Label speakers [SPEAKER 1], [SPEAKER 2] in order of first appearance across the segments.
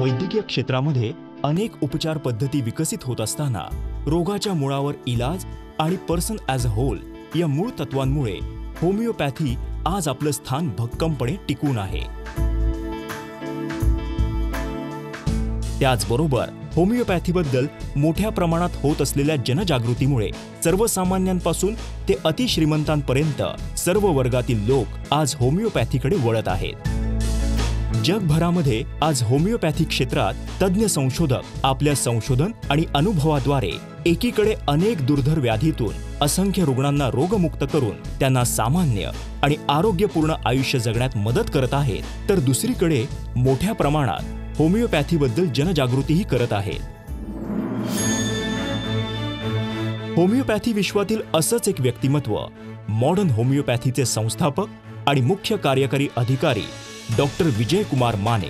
[SPEAKER 1] वैद्यकीय क्षेत्रामध्ये अनेक उपचार पद्धती विकसित होत असताना रोगाच्या मुळावर इलाज आणि पर्सन ॲज अ होल या मूळ तत्वांमुळे होमिओपॅथी आज आपलं स्थान भक्कमपणे टिकून आहे। त्याचबरोबर होमिओपॅथीबद्दल मोठ्या प्रमाणात होत असलेल्या जनजागृतीमुळे सर्वसामान्यांपासून ते अतिश्रीमंतांपर्यंत सर्व वर्गातील लोक आज होमिओपॅथीकडे वळत आहेत। जगभरामध्ये आज होमिओपॅथी क्षेत्रात तज्ञ संशोधक आपल्या संशोधन आणि अनुभवाद्वारे एकीकडे अनेक दुर्धर व्याधीतून असंख्य रुग्णांना रोगमुक्त करून त्यांना सामान्य आणि आरोग्यपूर्ण आयुष्य जगण्यात मदत करत आहेत, तर दुसरीकडे मोठ्या प्रमाणात होमिओपॅथीबद्दल जनजागृतीही करत आहेत। होमिओपॅथी विश्वातील असंच एक व्यक्तिमत्व मॉडर्न होमिओपॅथीचे संस्थापक आणि मुख्य कार्यकारी अधिकारी डॉक्टर विजय कुमार माने।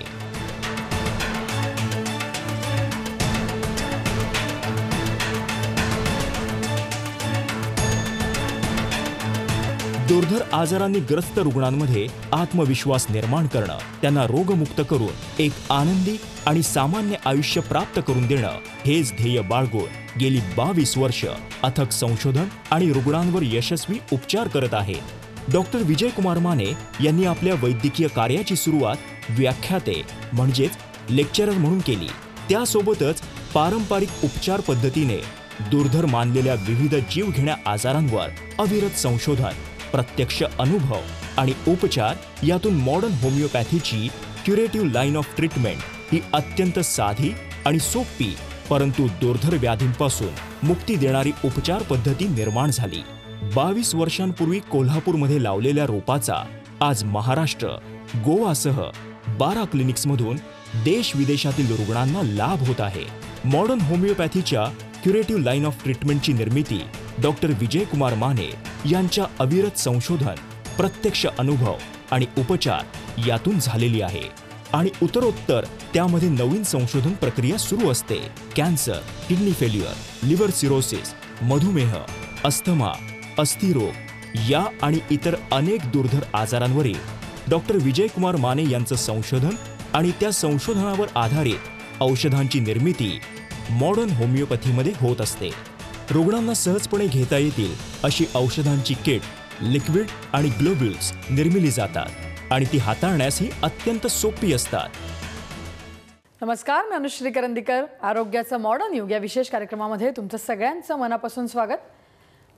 [SPEAKER 1] दुर्धर आजारांनी ग्रस्त रुग्णांमध्ये आत्मविश्वास निर्माण करणं, त्यांना रोगमुक्त करून एक आनंदी आणि सामान्य आयुष्य प्राप्त करून देणं हेच ध्येय बाळगून गेली 22 वर्ष अथक संशोधन आणि रुग्णांवर यशस्वी उपचार करत आहेत। डॉक्टर विजय कुमार माने यांनी आपल्या वैद्यकीय कार्याची सुरुवात व्याख्याते म्हणजेच लेक्चरर म्हणून केली। त्यासोबतच पारंपरिक उपचार पद्धतीने दुर्धर मानलेल्या विविध जीवघेण्या आजारांवर अविरत संशोधन, प्रत्यक्ष अनुभव आणि उपचार यातून मॉडर्न होमिओपॅथीची क्युरेटिव्ह लाईन ऑफ ट्रीटमेंट ही अत्यंत साधी आणि सोपी परंतु दुर्धर व्याधींपासून मुक्ती देणारी उपचार पद्धती निर्माण झाली। 22 वर्षांपूर्वी कोल्हापूरमध्ये लावलेल्या रोपाचा आज महाराष्ट्र, गोवासह 12 क्लिनिक्समधून देश विदेशातील रुग्णांना लाभ होत आहे। मॉडर्न होमिओपॅथीच्या क्युरेटिव्ह लाईन ऑफ ट्रीटमेंटची निर्मिती डॉक्टर विजय कुमार माने यांच्या अविरत संशोधन, प्रत्यक्ष अनुभव आणि उपचार यातून झालेली आहे आणि उत्तरोत्तर त्यामध्ये नवीन संशोधन प्रक्रिया सुरू असते। Cancer, kidney failure, liver cirrhosis, मधुमेह, अस्थमा, अस्थिरोग या आणि इतर अनेक दुर्धर आजारांवरील डॉक्टर विजय कुमार माने यांचं संशोधन आणि त्या संशोधनावर आधारित औषधांची निर्मिती मॉडर्न होमिओपॅथीमध्ये होत असते। रुग्णांना सहजपणे घेता येतील अशी औषधांची किट, लिक्विड आणि ग्लोब्युल्स निर्मिली जातात आणि ती हाताळण्यासही अत्यंत सोपी असतात।
[SPEAKER 2] नमस्कार, मी अनुश्री करंदीकर। आरोग्याचं मॉडर्न युग या विशेष कार्यक्रमामध्ये तुमचं सगळ्यांचं मनापासून स्वागत।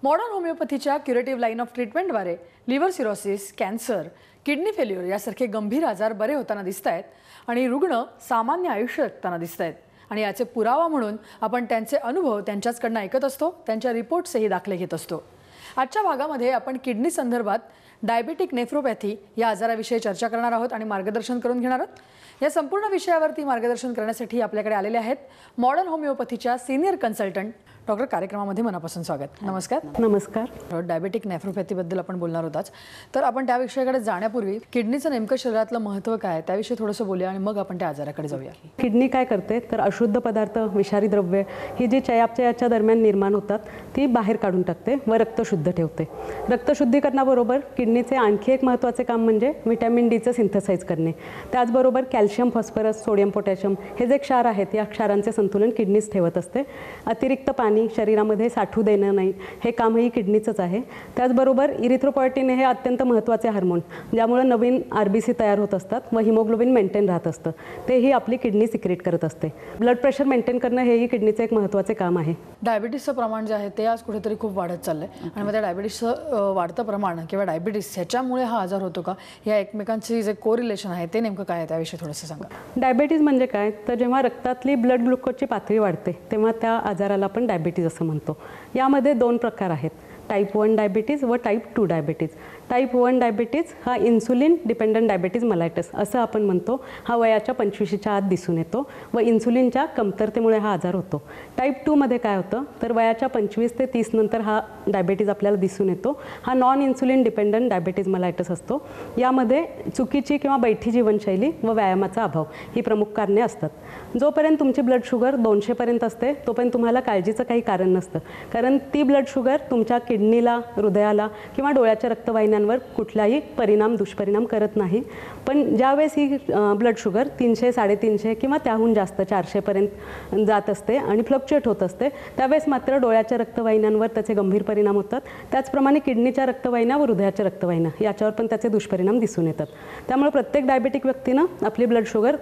[SPEAKER 2] मॉडर्न होमिओपॅथीच्या क्युरेटिव्ह लाईन ऑफ ट्रीटमेंटद्वारे liver cirrhosis, cancer, kidney failure यासारखे गंभीर आजार बरे होताना दिसत आहेत आणि रुग्ण सामान्य आयुष्य जगताना दिसत आहेत आणि याचे पुरावा म्हणून आपण त्यांचे अनुभव त्यांच्याचकडनं ऐकत असतो, त्यांच्या रिपोर्ट्सही दाखले घेत असतो। आजच्या भागामध्ये आपण किडनी संदर्भात डायबिटिक नेफ्रोपॅथी या आजाराविषयी चर्चा करणार आहोत आणि मार्गदर्शन करून घेणार आहोत। या संपूर्ण विषयावरती मार्गदर्शन करण्यासाठी आपल्याकडे आलेले आहेत मॉडर्न होमिओपॅथीच्या सिनियर कन्सल्टंट डॉक्टर। कार्यक्रमामध्ये मनापासून स्वागत। नमस्कार।
[SPEAKER 3] नमस्कार।
[SPEAKER 2] डायबिटिक नेफ्रोपॅथीबद्दल आपण बोलणार होताच, तर आपण त्या विषयाकडे जाण्यापूर्वी किडनीचं नेमकं शरीरातलं महत्त्व काय त्याविषयी थोडंसं बोलूया आणि मग आपण त्या आजाराकडे जाऊया।
[SPEAKER 3] किडनी काय करते तर अशुद्ध पदार्थ, विषारी द्रव्ये ही जी चयापचयाच्या दरम्यान निर्माण होतात ती बाहेर काढून टाकते व रक्त शुद्ध ठेवते। रक्त शुद्धीकरणाबरोबर किडनीचे आणखी एक महत्त्वाचे काम म्हणजे व्हिटॅमिन डीचं सिंथसाइज करणे। त्याचबरोबर कॅल्शियम, फॉस्फरस, सोडियम, पोटॅशियम हे जे क्षार आहेत या क्षारांचे संतुलन किडनीच ठेवत असते। अतिरिक्त पाणी शरीरामध्ये साठू देणं नाही हे कामही किडनीचंच आहे। त्याचबरोबर इरिथ्रोपॉयटिन हे अत्यंत महत्त्वाचे हार्मोन ज्यामुळे नवीन आरबीसी तयार होत असतात व हिमोग्लोबिन मेंटेन राहत असतं, तेही आपली किडनी सिक्रेट करत असते। ब्लड प्रेशर मेंटेन करणं हेही किडनीचं एक महत्त्वाचे काम आहे।
[SPEAKER 2] डायबिटीसचं प्रमाण जे आहे ते आज कुठेतरी खूप वाढत चाललंय आणि मग त्या डायबिटीसचं वाढतं प्रमाण किंवा डायबिटीस ह्याच्यामुळे हा आजार होतो का, या एकमेकांची जे कोरिलेशन आहे ते नेमकं काय आहे त्याविषयी थोडंसं सांगा।
[SPEAKER 3] डायबिटीज म्हणजे काय तर जेव्हा रक्तातली ब्लड ग्लुकोजची पातळी वाढते तेव्हा त्या आजाराला आपण डायबिटीज असं म्हणतो। यामध्ये 2 प्रकार आहेत, टाईप 1 डायबिटीज व टाईप 2 डायबिटीज। टाईप 1 डायबिटीज हा इन्सुलिन डिपेंडंट डायबिटीज मलायटस असं आपण म्हणतो। हा वयाच्या 25च्या आत दिसून येतो व इन्सुलिनच्या कमतरतेमुळे हा आजार होतो। टाईप 2 मध्ये काय होतं तर वयाच्या 25 ते 30 नंतर हा डायबिटीज आपल्याला दिसून येतो। हा नॉन इन्सुलिन डिपेंडंट डायबिटीज मलायटस असतो। यामध्ये चुकीची किंवा बैठी जीवनशैली व व्यायामाचा अभाव ही प्रमुख कारणे असतात। जोपर्यंत तुमची ब्लड शुगर 200 पर्यंत असते तोपर्यंत तुम्हाला काळजीचं काही कारण नसतं, कारण ती ब्लड शुगर तुमच्या किडनीला, हृदयाला किंवा डोळ्याच्या रक्तवाहिन्या रक्तवाहिन्यांवर कुठलाही दुष्परिणाम करत नाही. पण ज्यावेळेस ही ब्लड शुगर 300, 350 किंवा त्याहून जास्त 400पर्यंत जात असते आणि फ्लक्च्युएट होत असते, त्यावेळेस मात्र डोळ्याच्या रक्तवाहिन्यांवर त्याचे गंभीर परिणाम होतात. त्याचप्रमाणे किडनीच्या रक्तवाहिन्या व हृदयाच्या रक्तवाहिन्या याच्यावर पण त्याचे दुष्परिणाम दिसून येतात. त्यामुळे प्रत्येक डायबेटिक व्यक्तीनं आपली ब्लड शुगर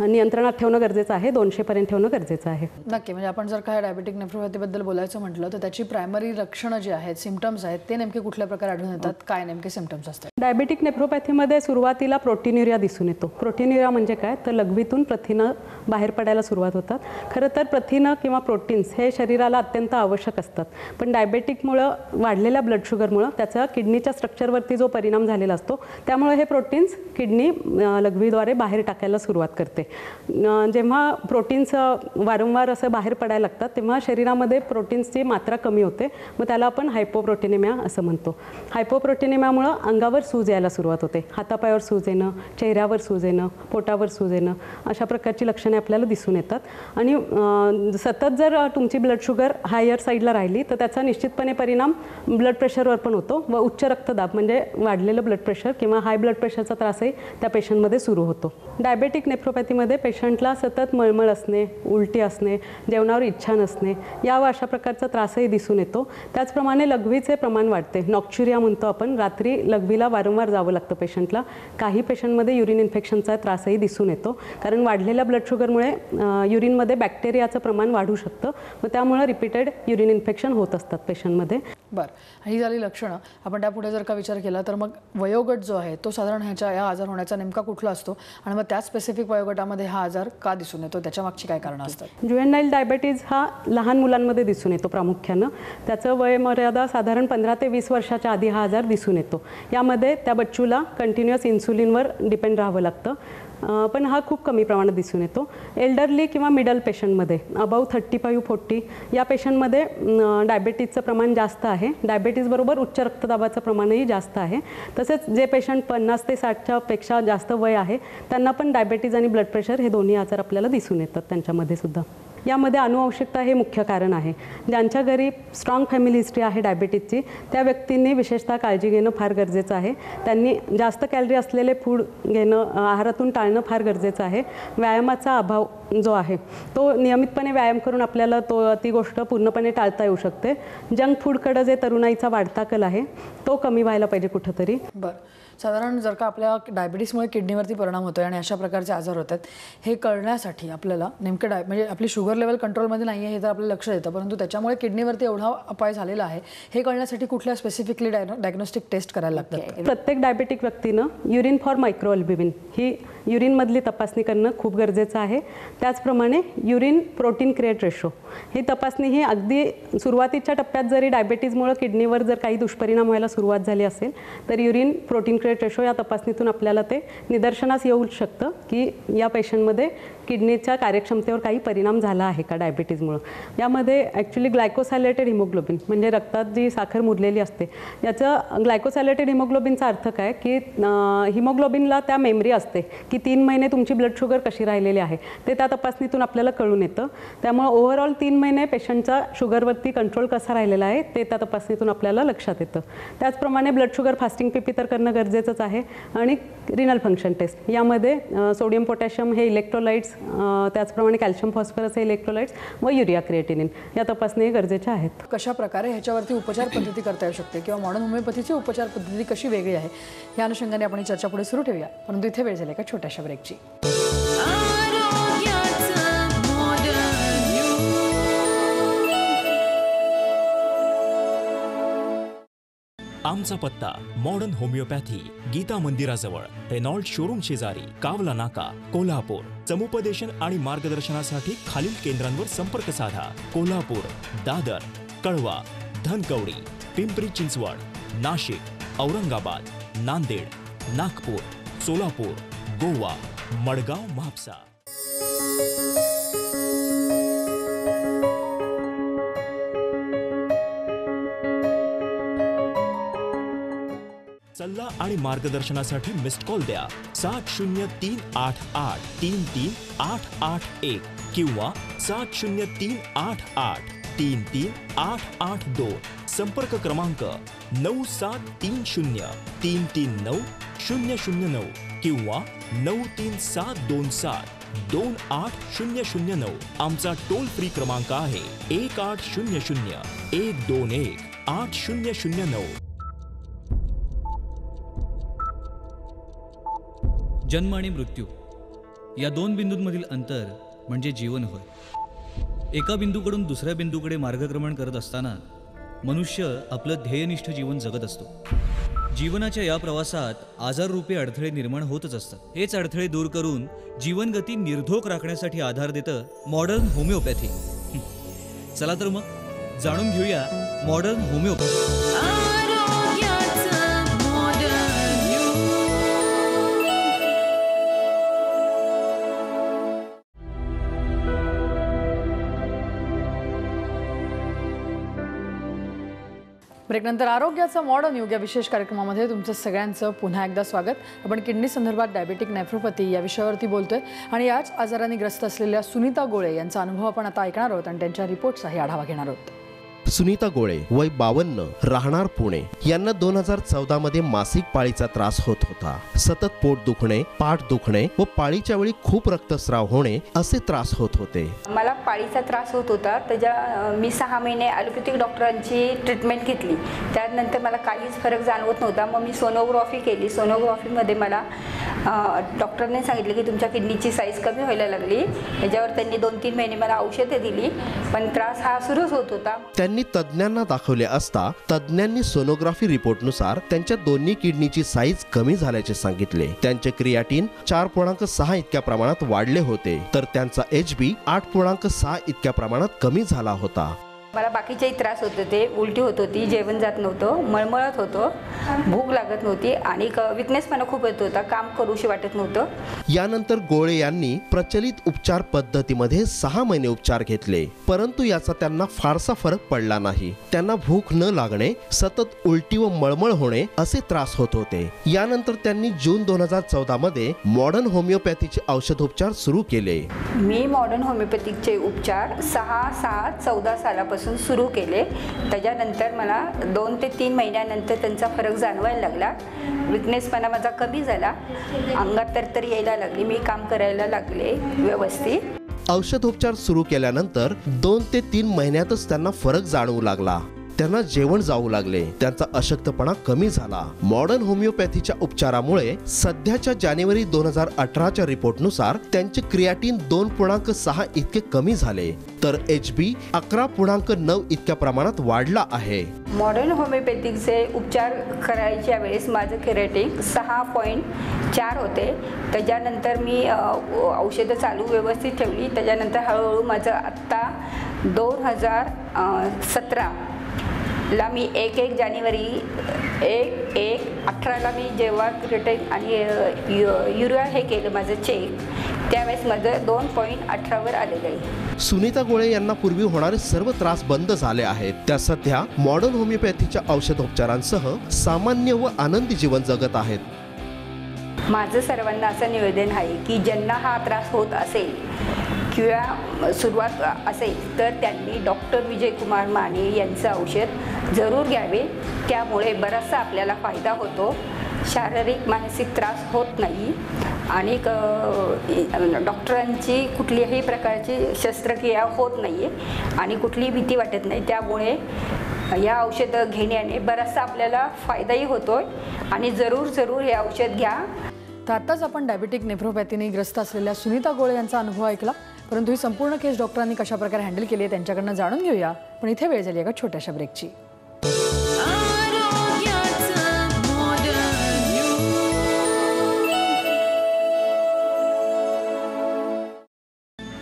[SPEAKER 3] नियंत्रणात ठेवणं गरजेचं आहे, 200पर्यंत ठेवणं गरजेचं आहे.
[SPEAKER 2] नक्की. म्हणजे आपण जर काय डायबेटिक नेफ्रोपॅथीबद्दल बोलायचं म्हटलं तर त्याची प्रायमरी लक्षणं जी आहेत, सिम्पटम्स आहेत, ते नेमके कुठल्या प्रकारे आढळून येतात, काय नेमके सिम्पटम्स असतात?
[SPEAKER 3] डायबेटिक नेफ्रोपॅथीमध्ये सुरुवातीला प्रोटीन्युरिया दिसून येतो. प्रोटीन्युरिया म्हणजे काय, तर लघवीतून प्रथिनं बाहेर पडायला सुरुवात होतात. खरं तर प्रथिनं किंवा प्रोटीन्स हे शरीराला अत्यंत आवश्यक असतात, पण डायबेटिकमुळं वाढलेल्या ब्लड शुगरमुळं त्याचा किडनीच्या स्ट्रक्चरवरती जो परिणाम झालेला असतो, त्यामुळे हे प्रोटीन्स किडनी लघवीद्वारे बाहेर टाकायला सुरुवात करते. जेव्हा प्रोटीन्स वारंवार असं बाहेर पडायला लागतात, तेव्हा शरीरामध्ये प्रोटीन्सची मात्रा कमी होते, मग त्याला आपण हायपोप्रोटीनेमिया असं म्हणतो. हायपोप्रोटीनेमियामुळं अंगावर सूज यायला सुरुवात होते. हातापायावर सूज येणं, चेहऱ्यावर सूज येणं, पोटावर सूज येणं, अशा प्रकारची लक्षणे आपल्याला दिसून येतात. आणि सतत जर तुमची ब्लड शुगर हायर साईडला राहिली तर त्याचा निश्चितपणे परिणाम ब्लड प्रेशरवर पण होतो व उच्च रक्तदाब म्हणजे वाढलेलं ब्लड प्रेशर किंवा हाय ब्लड प्रेशरचा त्रासही त्या पेशंटमध्ये सुरू होतो. डायबेटिक नेफ्रोपॅथीमध्ये पेशंटला सतत मळमळ असणे, उलटी असणे, जेवणावर इच्छा नसणे, या व अशा प्रकारचा त्रासही दिसून येतो. त्याचप्रमाणे लघवीचे प्रमाण वाढते. नॉक्च्युरिया म्हणतो आपण, रात्री लघवीला वारंवार जावं लागतं पेशंटला. काही पेशंटमध्ये युरिन इन्फेक्शनचा त्रासही दिसून येतो, कारण वाढलेल्या ब्लड शुगरमुळे युरिनमध्ये बॅक्टेरियाचं प्रमाण वाढू शकतं व त्यामुळे रिपीटेड युरिन इन्फेक्शन होत असतात पेशंटमध्ये.
[SPEAKER 2] बरं, ही झाली लक्षणं. आपण त्यापुढे जर का विचार केला तर मग वयोगट जो आहे तो साधारण या आजार होण्याचा नेमका कुठला असतो आणि मग त्या स्पेसिफिक वयोगटामध्ये हा आजार का दिसून येतो, त्याच्या मागची काय कारणं असतात?
[SPEAKER 3] ज्युएनाइल डायबिटीज हा लहान मुलांमध्ये दिसून येतो प्रामुख्यानं. त्याचं वयमर्यादा साधारण 15 ते 20 वर्षाच्या आधी हा आजार दिसून येतो. यामध्ये त्या बच्चूला कंटिन्युअस इन्सुलिनवर डिपेंड राहावं लागतं, पण हा खूप कमी प्रमाणात दिसून येतो. एल्डरली किंवा मिडल पेशंटमध्ये अबाव 35-40 या पेशंटमध्ये डायबेटीजचं प्रमाण जास्त आहे. डायबेटीजबरोबर उच्च रक्तदाबाचं प्रमाणही जास्त आहे. तसेच जे पेशंट 50 ते 60च्या पेक्षा जास्त वय आहे त्यांना पण डायबेटीज आणि ब्लड प्रेशर हे दोन्ही आजार आपल्याला दिसून येतात त्यांच्यामध्ये सुद्धा. यामध्ये अनुवंशिकता हे मुख्य कारण आहे. ज्यांच्या घरी स्ट्रॉंग फॅमिली हिस्ट्री आहे डायबिटीजची, त्या व्यक्तींनी विशेषतः काळजी घेणं फार गरजेचं आहे. त्यांनी जास्त कॅलरी असलेले फूड घेणं, आहारातून टाळणं फार गरजेचं आहे. व्यायामाचा अभाव जो आहे तो नियमितपणे व्यायाम करून आपल्याला ती गोष्ट पूर्णपणे टाळता येऊ शकते. जंक फूडकडं जे तरुणाईचा वाढता कल आहे तो कमी व्हायला पाहिजे कुठंतरी.
[SPEAKER 2] बरं, साधारण जर का आपल्या डायबिटीसमुळे किडनीवरती परिणाम होतोय आणि अशा प्रकारचे आजार होतात, हे कळण्यासाठी आपल्याला नेमकं म्हणजे आपली शुगर लेवल कंट्रोलमध्ये नाही आहे हे तर आपल्याला लक्षात येतं, परंतु त्याच्यामुळे किडनीवरती एवढा अपाय झालेला आहे हे कळण्यासाठी कुठल्या स्पेसिफिकली डायग्नोस्टिक टेस्ट करायला लागतात?
[SPEAKER 3] प्रत्येक डायबेटिक व्यक्तीनं युरिन फॉर मायक्रोअल्ब्युमिन ही युरिनमधली तपासणी करणं खूप गरजेचं आहे. त्याचप्रमाणे युरिन प्रोटीन क्रिएट रेशो ही तपासणी ही अगदी सुरुवातीच्या टप्प्यात जरी डायबिटीजमुळे किडनीवर जर काही दुष्परिणाम व्हायला सुरुवात झाली असेल तर युरिन प्रोटीन क्रिएट रेशो या तपासणीतून आपल्याला ते निदर्शनास येऊ शकतं की या पेशंटमध्ये किडनीच्या कार्यक्षमतेवर काही परिणाम झाला आहे का डायबिटीजमुळं. यामध्ये ॲक्च्युली ग्लायकोसायलेटेड हिमोग्लोबिन म्हणजे रक्तात जी साखर मुरलेली असते, याचं ग्लायकोसायलेटेड हिमोग्लोबिनचा अर्थ काय की हिमोग्लोबिनला त्या मेमरी असते की 3 महिने तुमची ब्लड शुगर कशी राहिलेली आहे ते त्या तपासणीतून आपल्याला कळून येतं. त्यामुळे ओव्हरऑल 3 महिने पेशंटचा शुगरवरती कंट्रोल कसा राहिलेला आहे ते त्या तपासणीतून आपल्याला लक्षात येतं. त्याचप्रमाणे ब्लड शुगर फास्टिंग पीपी तर करणं गरजेचंच आहे. आणि रिनल फंक्शन टेस्ट यामध्ये सोडियम पोटॅशियम हे इलेक्ट्रोलाइट्स, त्याचप्रमाणे कॅल्शियम फॉस्फरस हे इलेक्ट्रोलाइट्स व युरिया क्रिएटिनिन या तपासणी गरजेच्या आहेत.
[SPEAKER 2] कशा प्रकारे ह्याच्यावरती उपचार पद्धती करता येऊ शकते किंवा मॉडर्न होमिओपॅथीची उपचार पद्धती कशी वेगळी आहे या अनुषंगाने आपण चर्चा पुढे सुरू ठेवूया, परंतु इथे वेळ झाली एका छोट्याशा ब्रेकची.
[SPEAKER 1] आमचा पत्ता मॉडर्न होमिओपॅथी, गीता मंदिराजवळ, रेनॉल्ड शोरूम शेजारी, कावला नाका, कोल्हापूर. समुपदेशन आणि मार्गदर्शनासाठी खालील केंद्रांवर संपर्क साधा. कोल्हापूर, दादर, कळवा, धनकवडी, पिंपरी चिंचवड, नाशिक, औरंगाबाद, नांदेड, नागपूर, सोलापूर, गोवा, मडगाव, म्हापसा. सल्ला आणि मार्गदर्शनासाठी मिस्ड कॉल द्या 7038833881 किंवा 703883 333882. संपर्क क्रमांक 9730339009 किंवा 9372728009. आमचा टोल फ्री क्रमांक आहे 1800-121-8009.
[SPEAKER 4] जन्म आणि मृत्यू या दोन बिंदूंमधील अंतर म्हणजे जीवन होय. एका बिंदूकडून दुसऱ्या बिंदूकडे मार्गक्रमण करत असताना मनुष्य आपलं ध्येयनिष्ठ जीवन जगत असतो. जीवनाच्या या प्रवासात आजाररूपी अडथळे निर्माण होतच असतात. हेच अडथळे दूर करून जीवनगती निर्धोक राखण्यासाठी आधार देतं मॉडर्न होमिओपॅथी. चला तर मग जाणून घेऊया मॉडर्न होमिओपॅथी.
[SPEAKER 2] ब्रेकनंतर आरोग्याचं मॉडर्न युग या विशेष कार्यक्रमामध्ये तुमचं सगळ्यांचं पुन्हा एकदा स्वागत. आपण किडनी संदर्भात डायबेटिक नेफ्रोपॅथी या विषयावरती बोलतोय आणि याच आजाराने ग्रस्त असलेल्या सुनीता गोळे यांचा अनुभव आपण आता ऐकणार आहोत आणि त्यांच्या रिपोर्ट्सचाही आढावा घेणार आहोत.
[SPEAKER 5] सुनीता गोळे वय 52, राहणार पुणे, यांना 2014 मध्ये मासिक पाळीचा त्रास होत होता. सतत पोट दुखणे, पाठ दुखणे व पाळीच्या वेळी खूप रक्तस्राव होणे असे त्रास होत होते.
[SPEAKER 6] मला पाळीचा त्रास होत होता. मी 6 महिने ॲलोपॅथिक डॉक्टरांची ट्रीटमेंट घेतली. त्यानंतर मला काहीच फरक जाणवत नव्हता. मग मी सोनोग्राफी केली. सोनोग्राफीमध्ये मला डॉक्टरने सांगितले की तुमच्या किडनीची साईज कमी व्हायला लागली. याच्यावर त्यांनी 2-3 महिने मला औषधे दिली, पण त्रास हा सुरूच होत होता.
[SPEAKER 5] त्यांनी तज्ञांना दाखवले असता तज्ञांनी सोनोग्राफी रिपोर्टनुसार त्यांच्या दोन्ही किडनीची साईज कमी झाल्याचे सांगितले. त्यांचे क्रियाटिन 4.6 इतक्या प्रमाणात वाढले होते, तर त्यांचा HB 8.6 इतक्या प्रमाणात कमी झाला होता.
[SPEAKER 6] मला बाकीचेही त्रास होत होते. उलटी होत होती, जेवण जात नव्हतं, मळमळत होतं, भूक लागत नव्हती आणि विकनेस मला खूप येत होता. काम करूशी वाटत नव्हतं.
[SPEAKER 5] यानंतर गोळे यांनी प्रचलित उपचार पद्धतीमध्ये 6 महिने उपचार घेतले, परंतु याचा त्यांना फारसा फरक पडला नाही. त्यांना भूक न लागणे, सतत उलटी व मळमळ होणे असे त्रास होत होते. यानंतर त्यांनी जून 2014 मध्ये मॉडर्न होमिओपॅथीचे औषधोपचार सुरू केले.
[SPEAKER 6] मी मॉडर्न होमिओपॅथिकचे उपचार 6/6/14 सालापासून सुरू केले. त्याच्यानंतर मला 2 ते 3 महिन्यानंतर त्यांचा फरक जाणवायला लागला. विकनेसपणा माझा कमी झाला, अंगात तरतरी यायला लागली, मी काम करायला लागले व्यवस्थित.
[SPEAKER 5] औषधोपचार सुरू केल्यानंतर 2 ते 3 महिन्यातच त्यांना फरक जाणवू लागला. त्यांना जेवण जाऊ लागले, त्यांचा अशक्तपणा कमी झाला. मॉडर्न होमिओपॅथीच्या उपचारामुळे सध्याच्या जानेवारी 2018च्या रिपोर्टनुसार त्यांचे क्रियाटिन 2.6 इतके कमी झाले, तर HB 11.9 इतक्या प्रमाणात वाढला आहे.
[SPEAKER 6] मॉडर्न होमिओपॅथिकचे उपचार करायच्या वेळेस माझं क्रिएटिन 6.4 होते. त्याच्यानंतर मी औषधं चालू व्यवस्थित ठेवली. त्याच्यानंतर हळूहळू माझं आत्ता 2017ला मी 1 जानेवारी 1/1/18ला मी जेव्हा क्रिएटिन आणि युरिया हे केलं माझं चेक, त्यावेळेस माझं 2.18वर आलेलं आहे.
[SPEAKER 5] सुनीता गोळे यांना पूर्वी होणारे सर्व त्रास बंद झाले आहेत. त्या सध्या मॉडर्न होमिओपॅथीच्या औषधोपचारांसह सामान्य व आनंदी जीवन जगत आहेत.
[SPEAKER 6] माझं सर्वांना असं निवेदन आहे की ज्यांना हा त्रास होत असेल किंवा सुरुवात असेल तर त्यांनी डॉक्टर विजयकुमार माने यांचं औषध जरूर घ्यावे. त्यामुळे बराचसा आपल्याला फायदा होतो. शारीरिक मानसिक त्रास होत नाही आणि डॉक्टरांची कुठल्याही प्रकारची शस्त्रक्रिया होत नाही आहे आणि कुठलीही भीती वाटत नाही. त्यामुळे या औषधं घेण्याने बराचसा आपल्याला फायदाही होतोय आणि जरूर हे औषध घ्या.
[SPEAKER 2] तर आत्ताच आपण डायबेटिक नेफ्रोपॅथीने ग्रस्त असलेल्या सुनीता गोळे यांचा अनुभव ऐकला, परंतु ही संपूर्ण केस डॉक्टरांनी कशा प्रकारे हँडल केली आहे त्यांच्याकडनं जाणून घेऊया. पण इथे वेळ झाली एका छोट्याशा ब्रेकची.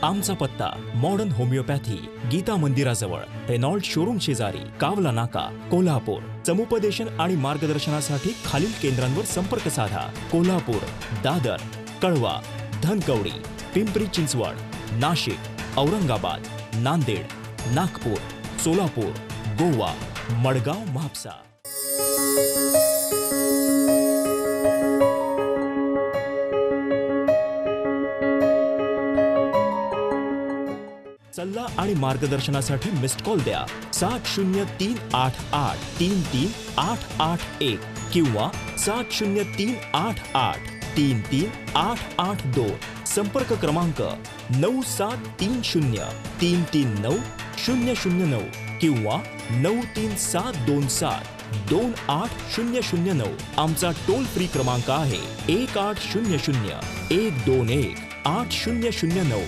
[SPEAKER 1] आमचा पत्ता मॉडर्न होमिओपॅथी, गीता मंदिराजवळ, रेनॉल्ड शोरूम शेजारी, कावला नाका, कोल्हापूर. समुपदेशन आणि मार्गदर्शनासाठी खालील केंद्रांवर संपर्क साधा. कोल्हापूर, दादर, कळवा, धनकवडी, पिंपरी चिंचवड, नाशिक, औरंगाबाद, नांदेड, नागपूर, सोलापूर, गोवा, मडगाव, म्हापसा. सल्ला आणि मार्गदर्शनासाठी मिस्ड कॉल द्या 7038833881 किंवा 7038833882. संपर्क क्रमांक 9730339009 किंवा 9372728009. आमचा टोल फ्री क्रमांक आहे 1800-121-8009.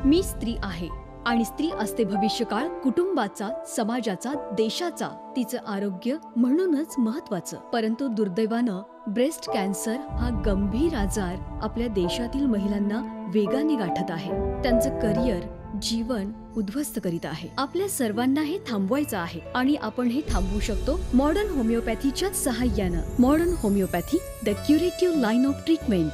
[SPEAKER 7] मी स्त्री आहे आणि स्त्री असते भविष्यकाळ कुटुंबाचा, समाजाचा, देशाचा. तिचं आरोग्य म्हणूनच महत्वाचं. परंतु दुर्दैवानं ब्रेस्ट कॅन्सर हा गंभीर आजार आपल्या देशातील महिलांना वेगाने गाठत आहे. त्यांचं करिअर, जीवन उद्ध्वस्त करीत आहे. आपल्या सर्वांना हे थांबवायचं आहे आणि आपण हे थांबवू शकतो मॉडर्न होमिओपॅथीच्या सहाय्यानं. Modern homeopathy, the curative line of treatment.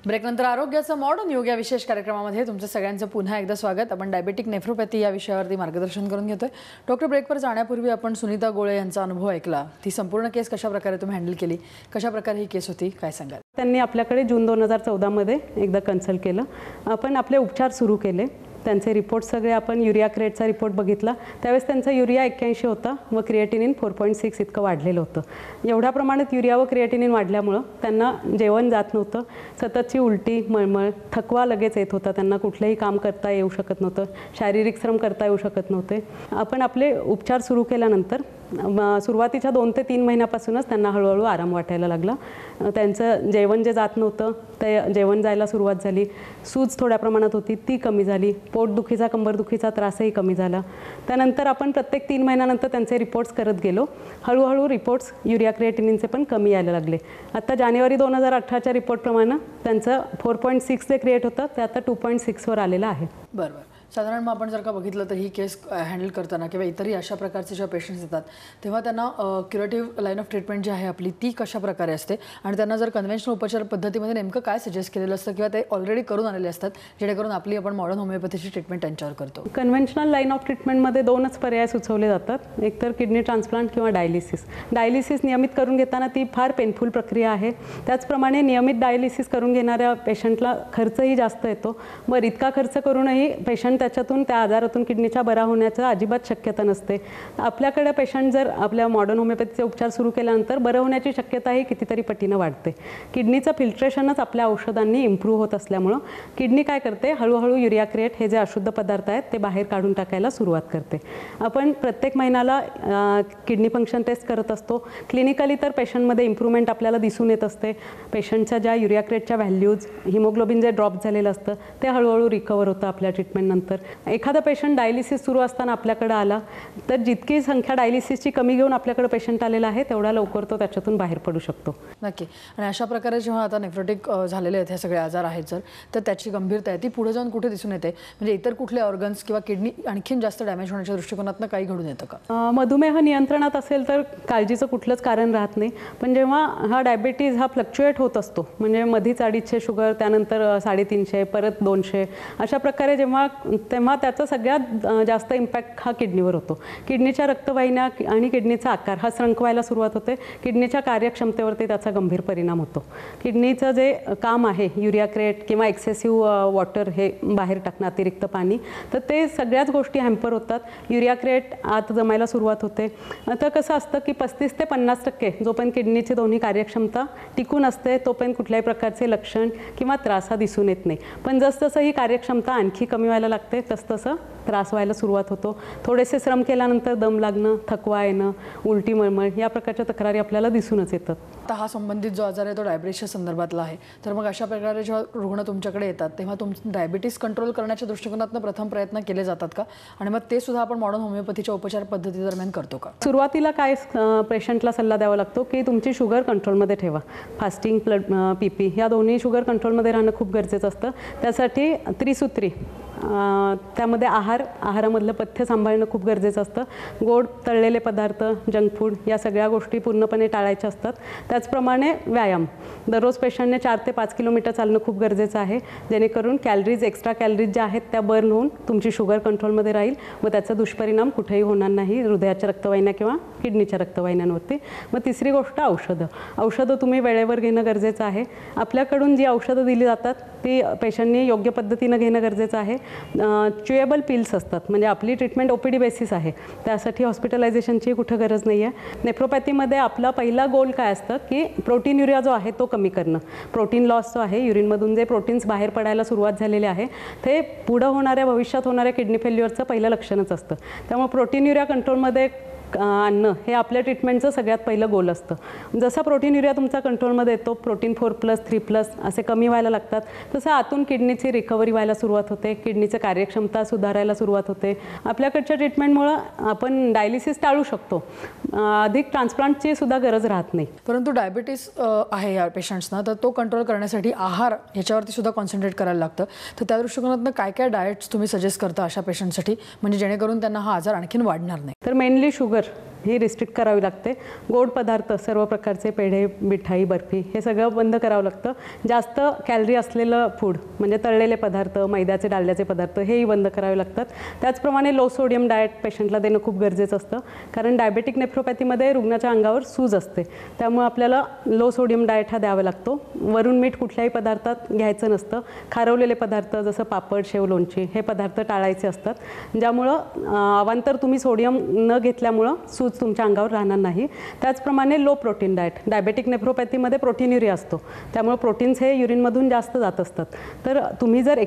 [SPEAKER 2] ब्रेकनंतर आरोग्याचं मॉडर्न योग या विशेष कार्यक्रमामध्ये तुमचं सगळ्यांचं पुन्हा एकदा स्वागत. आपण डायबेटिक नेफ्रोपॅथी या विषयावरती मार्गदर्शन करून घेतोय. डॉक्टर, ब्रेकवर जाण्यापूर्वी आपण सुनीता गोळे यांचा अनुभव ऐकला. ती संपूर्ण केस कशा प्रकारे तुम्ही हँडल केली, कशा प्रकारे ही केस होती, काय सांगाल?
[SPEAKER 3] त्यांनी आपल्याकडे जून 2014 मध्ये एकदा कन्सल्ट केलं. आपण आपले उपचार सुरू केले. त्यांचे रिपोर्ट सगळे आपण युरिया क्रेटचा रिपोर्ट बघितला. त्यावेळेस त्यांचा युरिया 81 होता व क्रिएटिनिन 4.6 इतकं वाढलेलं होतं. एवढ्या प्रमाणात युरिया व क्रिएटिनिन वाढल्यामुळं त्यांना जेवण जात नव्हतं. सततची उलटी, मळमळ, थकवा लगेच येत होता. त्यांना कुठलंही काम करता येऊ शकत नव्हतं. शारीरिक श्रम करता येऊ शकत नव्हते. आपण आपले उपचार सुरू केल्यानंतर सुरुवातीच्या 2 ते 3 महिन्यापासूनच त्यांना हळूहळू आराम वाटायला लागला. त्यांचं जेवण जे जात नव्हतं ते जेवण जायला सुरुवात झाली. सूज थोड्या प्रमाणात होती, ती कमी झाली. पोटदुखीचा, कंबरदुखीचा त्रासही कमी झाला. त्यानंतर आपण प्रत्येक 3 महिन्यानंतर त्यांचे रिपोर्ट्स करत गेलो. हळूहळू रिपोर्ट्स युरिया क्रिएटिनिनचे पण कमी यायला लागले. आता जानेवारी 2018च्या रिपोर्टप्रमाणे त्यांचं 4.6 जे क्रिएट होतं ते आता 2.6वर आलेलं आहे.
[SPEAKER 2] बरोबर. साधारण मग आपण जर का बघितलं तर ही केस हँडल करताना किंवा इतरही अशा प्रकारचे जेव्हा पेशंट्स येतात तेव्हा त्यांना क्युरेटिव्ह लाईन ऑफ ट्रीटमेंट जी आहे आपली ती कशा प्रकारे असते आणि त्यांना जर कन्व्हेन्शनल उपचार पद्धतीमध्ये नेमकं काय सजेस्ट केलेलं असतं किंवा ते ऑलरेडी करून आलेले असतात जेणेकरून आपली आपण मॉडर्न होमिओपॅथीची ट्रीटमेंट त्यांच्यावर करतो?
[SPEAKER 3] कन्व्हेन्शनल लाईन ऑफ ट्रीटमेंटमध्ये 2च पर्याय सुचवले जातात. एक तर किडनी ट्रान्सप्लांट किंवा डायलिसिस. डायलिसिस नियमित करून घेताना ती फार पेनफुल प्रक्रिया आहे. त्याचप्रमाणे नियमित डायलिसिस करून घेणाऱ्या पेशंटला खर्चही जास्त येतो. बरं, इतका खर्च करूनही पेशंट त्याच्यातून, त्या आजारातून किडनीच्या बरा होण्याचं अजिबात शक्यता नसते. आपल्याकडे पेशंट जर आपल्या मॉडर्न होमिओपॅथीचे उपचार सुरू केल्यानंतर बरं होण्याची शक्यताही कितीतरी पटीनं वाढते. किडनीचं फिल्ट्रेशनच आपल्या औषधांनी इम्प्रूव्ह होत असल्यामुळं किडनी काय करते, हळूहळू युरिया क्रिएट हे जे अशुद्ध पदार्थ आहेत ते बाहेर काढून टाकायला सुरुवात करते. आपण प्रत्येक महिन्याला किडनी फंक्शन टेस्ट करत असतो. क्लिनिकली तर पेशंटमध्ये इम्प्रूव्हमेंट आपल्याला दिसून येत असते. पेशंटच्या ज्या युरिया क्रिएटच्या व्हॅल्यूज, हिमोग्लोबिन जे ड्रॉप झालेलं असतं ते हळूहळू रिकवर होतं आपल्या ट्रीटमेंटनंतर. एखादा पेशंट डायलिसिस सुरू असताना आपल्याकडे आला तर जितकी संख्या डायलिसिसची कमी घेऊन आपल्याकडे पेशंट आलेला आहे तेवढा लवकर तो त्याच्यातून बाहेर पडू शकतो.
[SPEAKER 2] नक्की. आणि अशा प्रकारे जेव्हा आता नेफ्रोटिक झालेले आहेत, हे सगळे आजार आहेत जर, तर त्याची गंभीरता आहे ती पुढे जाऊन कुठे दिसून येते? म्हणजे इतर कुठले ऑर्गन्स किंवा किडनी आणखीन जास्त डॅमेज होण्याच्या दृष्टिकोनातून काही घडून येतं का?
[SPEAKER 3] मधुमेह नियंत्रणात असेल तर काळजीचं कुठलंच कारण राहत नाही. पण जेव्हा हा डायबिटीज हा फ्लक्च्युएट होत असतो, म्हणजे मधीच 250 शुगर, त्यानंतर 350, परत 200, अशा प्रकारे तेव्हा त्याचा सगळ्यात जास्त इम्पॅक्ट हा किडनीवर होतो. किडनीच्या रक्तवाहिन्या आणि किडनीचा आकार हा श्रंक व्हायला सुरुवात होते. किडनीच्या कार्यक्षमतेवरती त्याचा गंभीर परिणाम होतो. किडनीचं जे काम आहे युरिया क्रिएट किंवा एक्सेसिव्ह वॉटर हे बाहेर टाकणं, अतिरिक्त पाणी, तर ते सगळ्याच गोष्टी हॅम्पर होतात. युरिया क्रिएट आत जमायला सुरुवात होते. तर कसं असतं की 35 ते 50% जोपर्यंत किडनीची दोन्ही कार्यक्षमता टिकून असते तोपर्यंत कुठल्याही प्रकारचे लक्षण किंवा त्रास हा दिसून येत नाही. पण जसजसं ही कार्यक्षमता आणखी कमी व्हायला लागते तसतसं त्रास व्हायला सुरुवात होतो. थोडेसे श्रम केल्यानंतर दम लागणं, थकवा येणं, उलटी, मळमळ या प्रकारच्या तक्रारी आपल्याला दिसूनच येतात.
[SPEAKER 2] आता हा संबंधित जो आजार आहे तो डायबिटीसच्या संदर्भातला आहे. तर मग अशा प्रकारे जेव्हा रुग्ण तुमच्याकडे येतात तेव्हा डायबिटीस कंट्रोल करण्याच्या दृष्टिकोनातून प्रथम प्रयत्न केले जातात का? आणि मग ते सुद्धा आपण मॉडर्न होमिओपॅथीच्या उपचार पद्धती दरम्यान करतो का?
[SPEAKER 3] सुरुवातीला काय पेशंटला सल्ला द्यावा लागतो की तुमची शुगर कंट्रोलमध्ये ठेवा. फास्टिंग, ब्लड, PP या दोन्ही शुगर कंट्रोलमध्ये राहणं खूप गरजेचं असतं. त्यासाठी त्रिसूत्री त्यामध्ये आहारामधलं पथ्य सांभाळणं खूप गरजेचं असतं. गोड तळलेले पदार्थ, जंक फूड या सगळ्या गोष्टी पूर्णपणे टाळायच्या असतात. त्याचप्रमाणे व्यायाम, दररोज पेशंटने 4 ते 5 किलोमीटर चालणं खूप गरजेचं आहे, जेणेकरून एक्स्ट्रा कॅलरीज ज्या आहेत त्या बर्न होऊन तुमची शुगर कंट्रोलमध्ये राहील व त्याचा दुष्परिणाम कुठेही होणार नाही हृदयाच्या रक्तवाहिन्या किंवा किडनीच्या रक्तवाहिन्यांवरती. मग तिसरी गोष्ट औषधं तुम्ही वेळेवर घेणं गरजेचं आहे. आपल्याकडून जी औषधं दिली जातात ती पेशंटनी योग्य पद्धतीनं घेणं गरजेचं आहे. च्युएबल पिल्स असतात, म्हणजे आपली ट्रीटमेंट OPD बेसिस आहे, त्यासाठी हॉस्पिटलायझेशनची कुठं गरज नाही आहे. नेफ्रोपॅथीमध्ये आपला पहिला गोल काय असतं की प्रोटीन्युरिया जो आहे तो कमी करणं. प्रोटीन लॉस जो आहे, युरिनमधून जे प्रोटीन्स बाहेर पडायला सुरुवात झालेले आहे ते पुढं भविष्यात होणाऱ्या किडनी फेल्युअरचं पहिलं लक्षणच असतं. त्यामुळे प्रोटीन्युरिया कंट्रोलमध्ये आणणं हे आपल्या ट्रीटमेंटचं सगळ्यात पहिलं गोल असतं. जसा प्रोटीन्युरिया तुमचा कंट्रोलमध्ये येतो, प्रोटीन 4+, 3+ असे कमी व्हायला लागतात, तसं आतून किडनीची रिकव्हरी व्हायला सुरुवात होते, किडनीचं कार्यक्षमता सुधारायला सुरुवात होते. आपल्याकडच्या ट्रीटमेंटमुळं आपण डायलिसिस टाळू शकतो, अधिक ट्रान्सप्लांटची सुद्धा गरज राहत नाही.
[SPEAKER 2] परंतु डायबिटीस आहे या पेशंट्सना, तर तो कंट्रोल करण्यासाठी आहार याच्यावरती सुद्धा कॉन्सन्ट्रेट करायला लागतं. तर त्या दृष्टिकोनातून काय डाएट्स तुम्ही सजेस्ट करता अशा पेशंटसाठी, म्हणजे जेणेकरून त्यांना हा आजार आणखीन वाढणार नाही?
[SPEAKER 3] तर मेनली शुगर ही रिस्ट्रिक्ट करावी लागते. गोड पदार्थ सर्व प्रकारचे पेढे, मिठाई, बर्फी हे सगळं बंद करावं लागतं. जास्त कॅलरी असलेलं फूड म्हणजे तळलेले पदार्थ, मैद्याचे, डालड्याचे पदार्थ हेही बंद करावे लागतात. त्याचप्रमाणे लो सोडियम डाएट पेशंटला देणं खूप गरजेचं असतं, कारण डायबेटिक नेफ्रोपॅथीमध्ये रुग्णाच्या अंगावर सूज असते, त्यामुळे आपल्याला लो सोडियम डाएट हा द्यावा लागतो. वरून मीठ कुठल्याही पदार्थात घ्यायचं नसतं. खारवलेले पदार्थ जसं पापड, शेव, लोणची हे पदार्थ टाळायचे असतात, ज्यामुळं अवांतर तुम्ही सोडियम न घेतल्यामुळं सूज तुमच्या अंगावर राहणार नाही. त्याचप्रमाणे लो प्रोटीन डाएट, डायबेटिक नेफ्रोपॅथीमध्ये प्रोटीन्युरिया असतो, त्यामुळे प्रोटीन्स हे युरिनमधून जास्त जात असतात. तर तुम्ही जर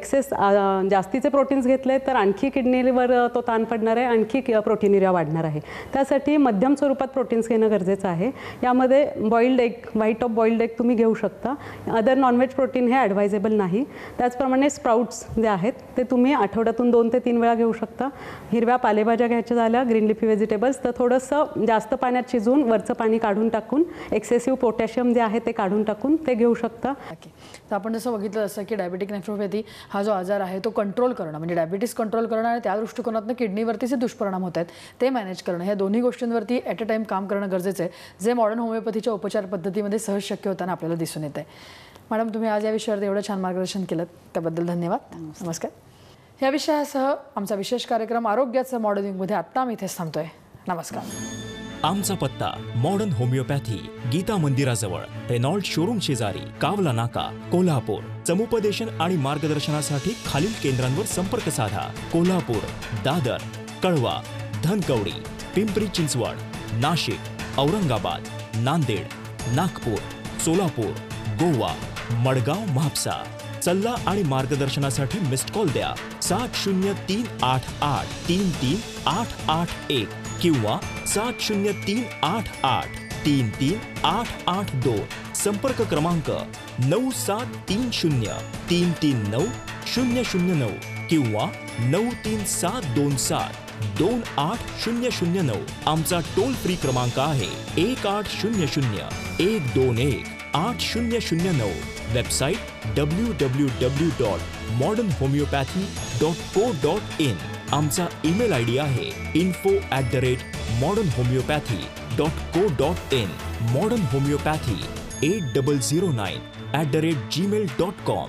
[SPEAKER 3] जास्तीचे प्रोटीन्स घेतले तर आणखी किडनीवर तो ताण पडणार आहे, आणखी प्रोटीन्युरिया वाढणार आहे. त्यासाठी मध्यम स्वरूपात प्रोटीन्स घेणं गरजेचं आहे. यामध्ये boiled egg, white off boiled egg तुम्ही घेऊ शकता. अदर नॉनव्हेज प्रोटीन हे ॲडवायझेबल नाही. त्याचप्रमाणे स्प्राउट्स जे आहेत ते तुम्ही आठवड्यातून 2 ते 3 वेळा घेऊ शकता. हिरव्या पालेभाज्या घ्यायच्या झाल्या, ग्रीन लिफी व्हेजिटेबल्स, तर थोडंसं जास्त पाण्यात शिजवून वरचं पाणी काढून टाकून एक्सेसिव्ह पोटॅशियम जे आहे ते काढून टाकून ते घेऊ शकता.
[SPEAKER 2] ओके, तर आपण जसं बघितलं असं की डायबेटिक नेफ्रोपॅथी हा जो आजार आहे तो कंट्रोल करणं, म्हणजे डायबिटीस कंट्रोल करणं आणि त्या दृष्टिकोनातून किडनीवरती जे दुष्परिणाम होत आहेत ते मॅनेज करणं, ह्या दोन्ही गोष्टींवरती ॲट अ टाइम काम करणं गरजेचं आहे, जे मॉडर्न होमिओपॅथीच्या उपचार पद्धतीमध्ये सहज शक्य होताना आपल्याला दिसून येत आहे. मॅडम, तुम्ही आज या विषयावर एवढं छान मार्गदर्शन केलं त्याबद्दल धन्यवाद. नमस्कार. या विषयासह आमचा विशेष कार्यक्रम आरोग्याचं मॉडर्न युगमध्ये आत्ता आम्ही इथेच थांबतोय. नमस्कार.
[SPEAKER 1] आमचा पत्ता मॉडर्न होमिओपॅथी, गीता मंदिराजवळ, रेनॉल्ड शोरूम शेजारी, कावला नाका, कोल्हापूर. समुपदेशन आणि मार्गदर्शनासाठी खालील केंद्रांवर संपर्क साधा. कोल्हापूर, दादर, कळवा, धनकवडी, पिंपरी चिंचवड, नाशिक, औरंगाबाद, नांदेड, नागपूर, सोलापूर, गोवा, मडगाव, म्हापसा. सल्ला आणि मार्गदर्शनासाठी मिस्ड कॉल द्या 7038833881 किंवा 7038833882. संपर्क क्रमांक 9730339009 किंवा 9372728009. आमचा टोल फ्री क्रमांक आहे 1800-121-8009. Website www.modernhomeopathy.co.in. आमचा ईमेल ID आहे info@modernhomeopathy.co.in. modernhomeopathy 8009@gmail.com.